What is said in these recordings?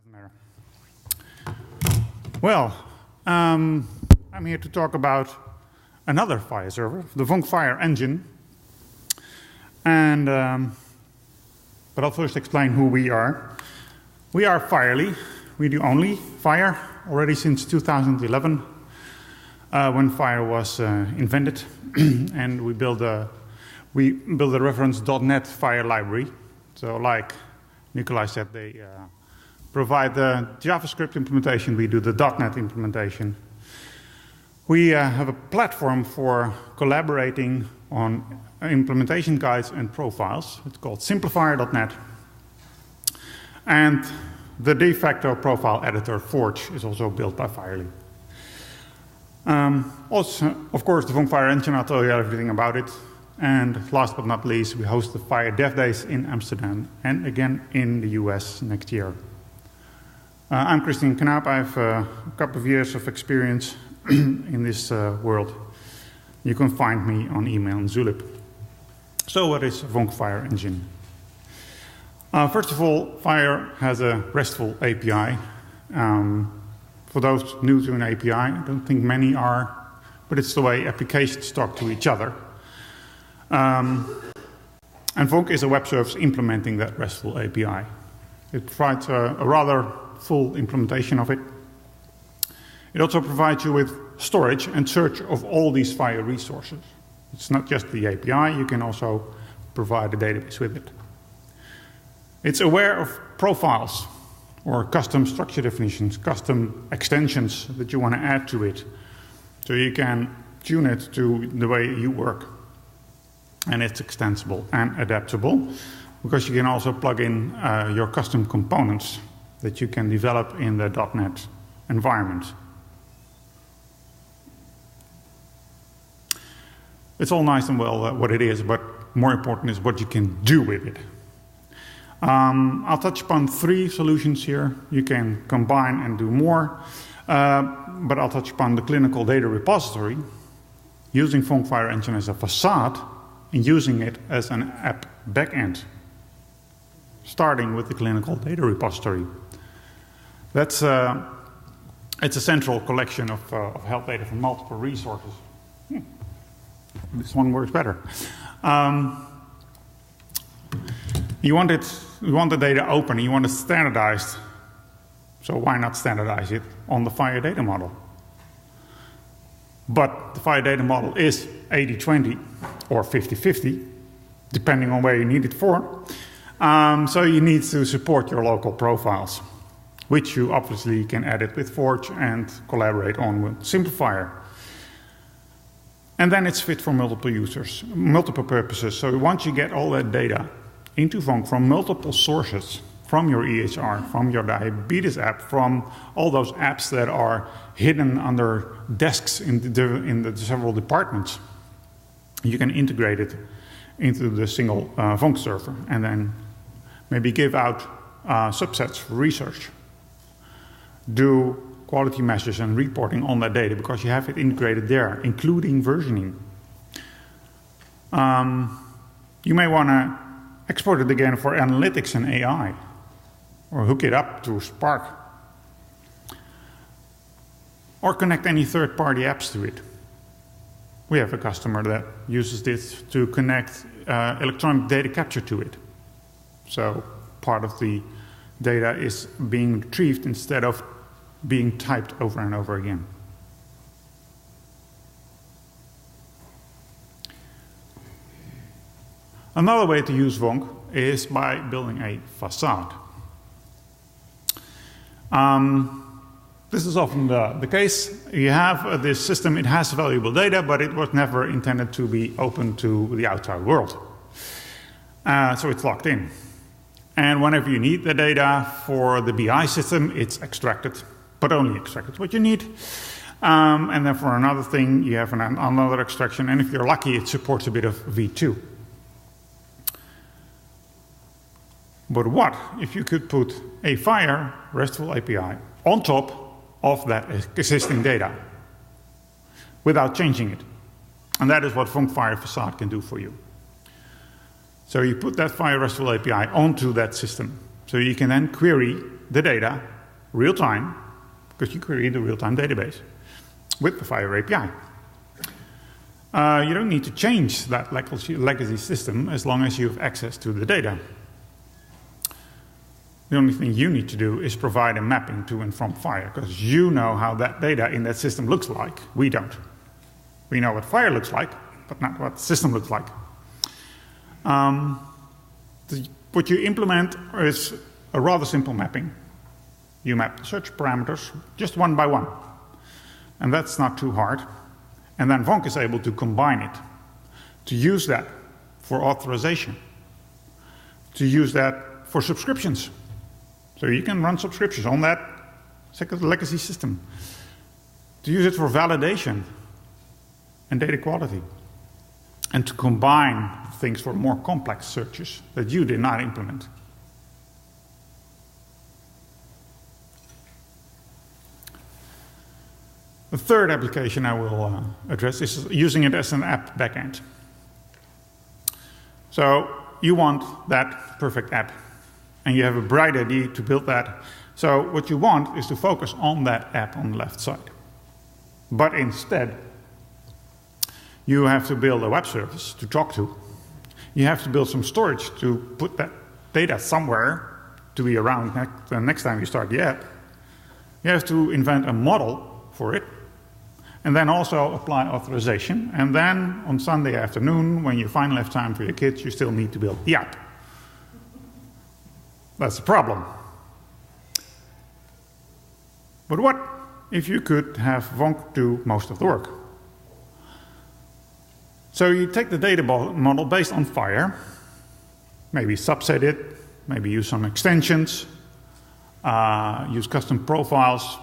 Doesn't matter. Well, I'm here to talk about another FHIR server, the Vonk FHIR engine. And, but I'll first explain who we are. We are FHIRly. We do only FHIR already since 2011, when FHIR was invented, and we built a reference .NET FHIR library. So, like Nikolai said, they provide the JavaScript implementation. We do the .NET implementation. We have a platform for collaborating on implementation guides and profiles. It's called simplifier.net. And the de facto profile editor, Forge, is also built by FHIRly. Also, of course, the Vonk FHIR engine, I'll tell you everything about it. And last but not least, we host the FHIR Dev Days in Amsterdam and again in the US next year. I'm Christiaan Knaap. I have a couple of years of experience in this world. You can find me on email and Zulip. So what is Vonk FHIR engine? First of all, FHIR has a RESTful API. For those new to an API, I don't think many are, but it's the way applications talk to each other. And Vonk is a web service implementing that RESTful API. It provides a rather full implementation of it. It also provides you with storage and search of all these FHIR resources. It's not just the API, you can also provide a database with it. It's aware of profiles or custom structure definitions, custom extensions that you want to add to it. So you can tune it to the way you work. And it's extensible and adaptable because you can also plug in your custom components that you can develop in the .NET environment. It's all nice and well what it is, but more important is what you can do with it. I'll touch upon 3 solutions here. You can combine and do more, but I'll touch upon the clinical data repository, using Vonk FHIR engine as a facade, and using it as an app backend, starting with the clinical data repository. That's it's a central collection of health data from multiple resources. This one works better. You want the data open, you want it standardized. So why not standardize it on the FHIR data model? But the FHIR data model is 80-20 or 50-50, depending on where you need it for. So you need to support your local profiles, which you obviously can edit with Forge and collaborate on with simplifier. And then it's fit for multiple users, multiple purposes. So once you get all that data into Vonk from multiple sources, from your EHR, from your diabetes app, from all those apps that are hidden under desks in the several departments, you can integrate it into the single Vonk server and then maybe give out subsets for research. Do quality measures and reporting on that data because you have it integrated there, including versioning. You may want to export it again for analytics and AI, or hook it up to Spark, or connect any third-party apps to it. We have a customer that uses this to connect electronic data capture to it. So part of the data is being retrieved instead of being typed over and over again. Another way to use Vonk is by building a facade. This is often the case. You have this system, it has valuable data, but it was never intended to be open to the outside world. So it's locked in. And whenever you need the data for the BI system, it's extracted, but only extracted what you need. And then for another thing, you have another extraction, and if you're lucky, it supports a bit of V2. But what if you could put a FHIR RESTful API on top of that existing data without changing it? And that is what Vonk FHIR Facade can do for you. So you put that FHIR RESTful API onto that system. So you can then query the data real-time, because you create a real-time database with the FHIR API. You don't need to change that legacy system as long as you have access to the data. The only thing you need to do is provide a mapping to and from FHIR, because you know how that data in that system looks like. We don't. We know what FHIR looks like, but not what the system looks like. What you implement is a rather simple mapping. You map the search parameters just one by one. And that's not too hard. And then Vonk is able to combine it, to use that for authorization, to use that for subscriptions. So you can run subscriptions on that legacy system, to use it for validation and data quality, and to combine things for more complex searches that you did not implement. The third application I will address is using it as an app backend. So you want that perfect app, and you have a bright idea to build that. So what you want is to focus on that app on the left side. But instead, you have to build a web service to talk to. You have to build some storage to put that data somewhere to be around the next time you start the app. You have to invent a model for it, and then also apply authorization. And then on Sunday afternoon, when you finally have time for your kids, you still need to build the app. That's the problem. But what if you could have Vonk do most of the work? So you take the data model based on FHIR, maybe subset it, maybe use some extensions, use custom profiles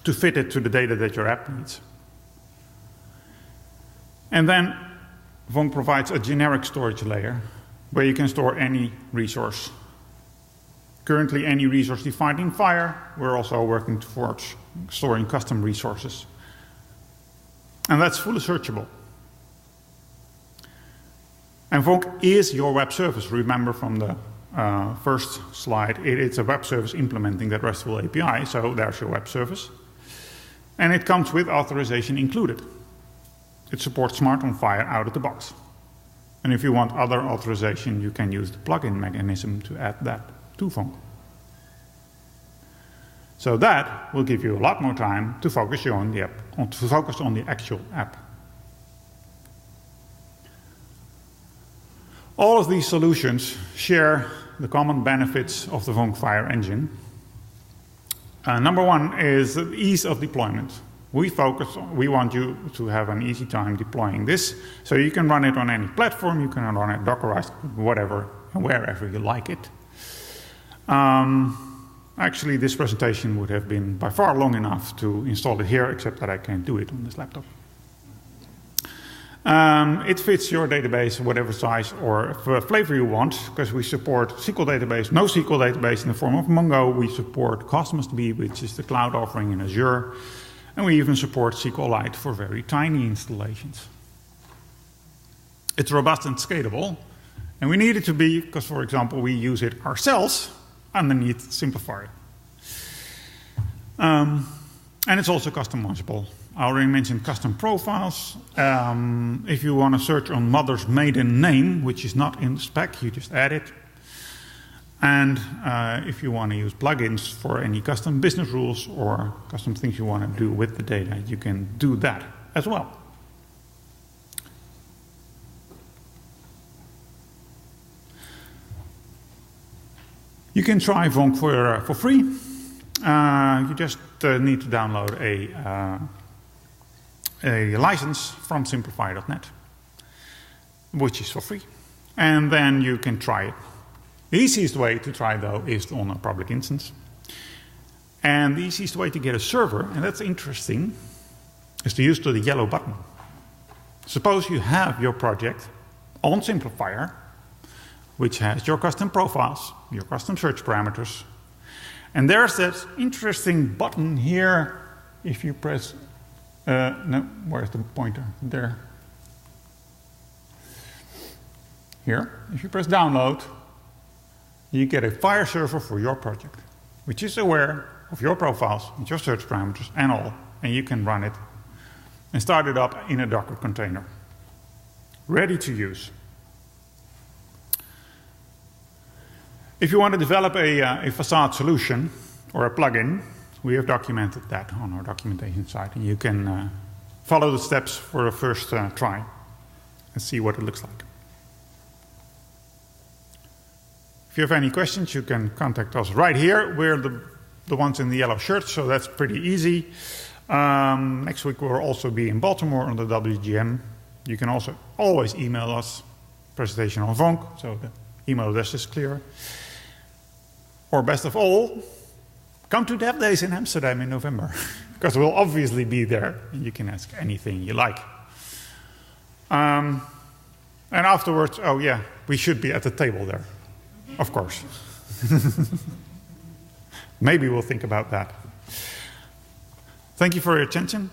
to fit it to the data that your app needs. And then Vonk provides a generic storage layer where you can store any resource. Currently, any resource defined in FHIR, we're also working towards storing custom resources. And that's fully searchable. And Vonk is your web service. Remember from the first slide, it's a web service implementing that RESTful API, so there's your web service. And it comes with authorization included. It supports Smart on FHIR out of the box. And if you want other authorization, you can use the plugin mechanism to add that to Vonk. So that will give you a lot more time to focus on the app, to focus on the actual app. All of these solutions share the common benefits of the Vonk FHIR engine. Number one is the ease of deployment. We want you to have an easy time deploying this, so you can run it on any platform, you can run it Dockerized, whatever, and wherever you like it. Actually, this presentation would have been by far long enough to install it here, except that I can't do it on this laptop. It fits your database, whatever size or flavor you want, because we support SQL database, NoSQL database in the form of Mongo. We support Cosmos DB, which is the cloud offering in Azure. And we even support SQLite for very tiny installations. It's robust and scalable. And we need it to be, because, for example, we use it ourselves underneath Simplifier. And it's also customizable. I already mentioned custom profiles. If you want to search on mother's maiden name, which is not in the spec, you just add it. And if you want to use plugins for any custom business rules or custom things you want to do with the data, you can do that as well. You can try Vonk for free. You just need to download a license from simplify.net, which is for free. And then you can try it. The easiest way to try, though, is on a public instance. And the easiest way to get a server, and that's interesting, is to use the yellow button. Suppose you have your project on Simplifier, which has your custom profiles, your custom search parameters. And there's that interesting button here. If you press, no, where's the pointer? There. Here. If you press download, you get a FHIR server for your project, which is aware of your profiles, with your search parameters and all, and you can run it and start it up in a Docker container. Ready to use. If you want to develop a Facade solution or a plugin, we have documented that on our documentation site, and you can follow the steps for a first try and see what it looks like. If you have any questions, you can contact us right here. We're the ones in the yellow shirts, so that's pretty easy. Next week we'll also be in Baltimore on the WGM. You can also always email us, presentation on Vonk, so the email address is clear. Or best of all, come to Dev Days in Amsterdam in November, because we'll obviously be there, and you can ask anything you like. And afterwards, oh yeah, we should be at the table there, of course. Maybe we'll think about that. Thank you for your attention.